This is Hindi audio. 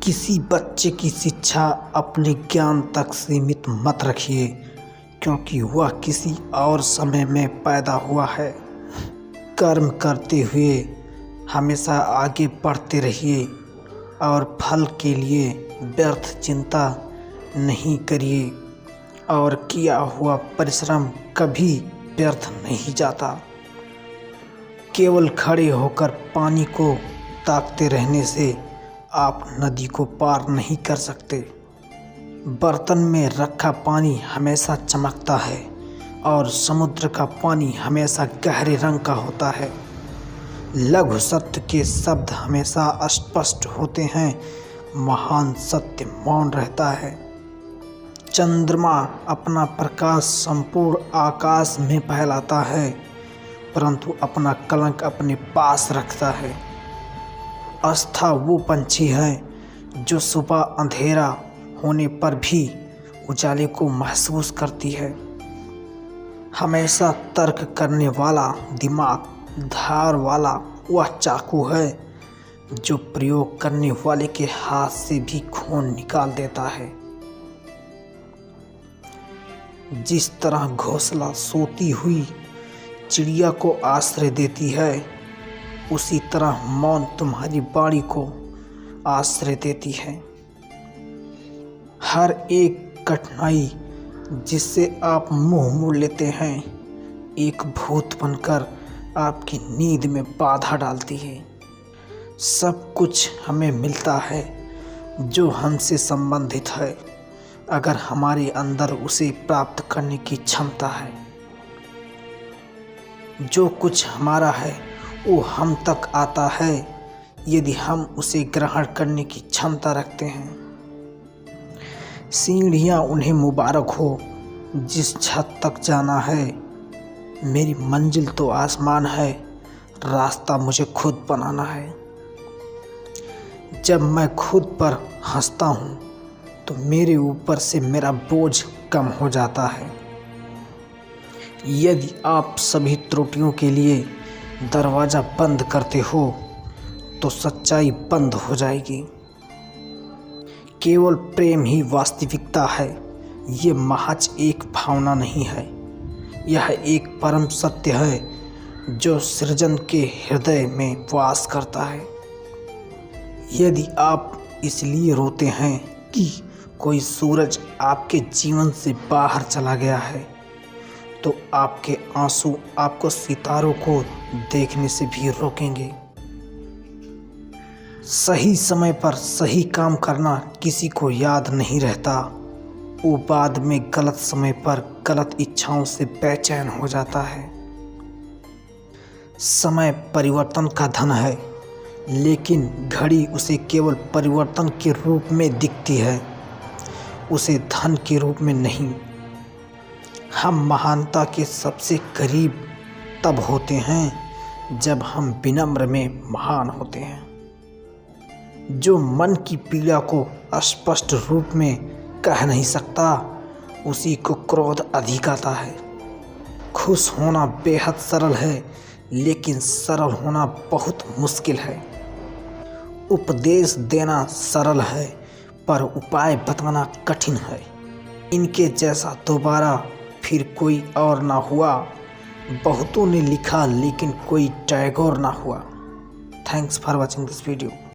किसी बच्चे की शिक्षा अपने ज्ञान तक सीमित मत रखिए, क्योंकि वह किसी और समय में पैदा हुआ है। कर्म करते हुए हमेशा आगे बढ़ते रहिए और फल के लिए व्यर्थ चिंता नहीं करिए, और किया हुआ परिश्रम कभी व्यर्थ नहीं जाता। केवल खड़े होकर पानी को ताकते रहने से आप नदी को पार नहीं कर सकते। बर्तन में रखा पानी हमेशा चमकता है और समुद्र का पानी हमेशा गहरे रंग का होता है। लघु सत्य के शब्द हमेशा अस्पष्ट होते हैं, महान सत्य मौन रहता है। चंद्रमा अपना प्रकाश संपूर्ण आकाश में फैलाता है, परंतु अपना कलंक अपने पास रखता है। आस्था वो पंछी है जो सुबह अंधेरा होने पर भी उजाले को महसूस करती है। हमेशा तर्क करने वाला दिमाग, धार वाला वह चाकू है जो प्रयोग करने वाले के हाथ से भी खून निकाल देता है। जिस तरह घोंसला सोती हुई चिड़िया को आश्रय देती है, उसी तरह मौन तुम्हारी वाणी को आश्रय देती है। हर एक कठिनाई जिससे आप मुंह मोड़ लेते हैं, एक भूत बनकर आपकी नींद में बाधा डालती है। सब कुछ हमें मिलता है जो हमसे संबंधित है, अगर हमारे अंदर उसे प्राप्त करने की क्षमता है। जो कुछ हमारा है वो हम तक आता है यदि हम उसे ग्रहण करने की क्षमता रखते हैं। सीढ़ियाँ उन्हें मुबारक हो जिस छत तक जाना है। मेरी मंजिल तो आसमान है, रास्ता मुझे खुद बनाना है। जब मैं खुद पर हंसता हूँ तो मेरे ऊपर से मेरा बोझ कम हो जाता है। यदि आप सभी त्रुटियों के लिए दरवाज़ा बंद करते हो तो सच्चाई बंद हो जाएगी। केवल प्रेम ही वास्तविकता है। ये महज एक भावना नहीं है, यह एक परम सत्य है जो सृजन के हृदय में वास करता है। यदि आप इसलिए रोते हैं कि कोई सूरज आपके जीवन से बाहर चला गया है, तो आपके आंसू आपको सितारों को देखने से भी रोकेंगे। सही समय पर सही काम करना किसी को याद नहीं रहता, वो बाद में गलत समय पर गलत इच्छाओं से बेचैन हो जाता है। समय परिवर्तन का धन है, लेकिन घड़ी उसे केवल परिवर्तन के रूप में दिखती है, उसे धन के रूप में नहीं। हम महानता के सबसे करीब तब होते हैं जब हम विनम्र में महान होते हैं। जो मन की पीड़ा को स्पष्ट रूप में कह नहीं सकता, उसी को क्रोध अधिक आता है। खुश होना बेहद सरल है, लेकिन सरल होना बहुत मुश्किल है। उपदेश देना सरल है, पर उपाय बताना कठिन है। इनके जैसा दोबारा फिर कोई और ना हुआ। बहुतों ने लिखा लेकिन कोई टैगोर ना हुआ। Thanks for watching this video.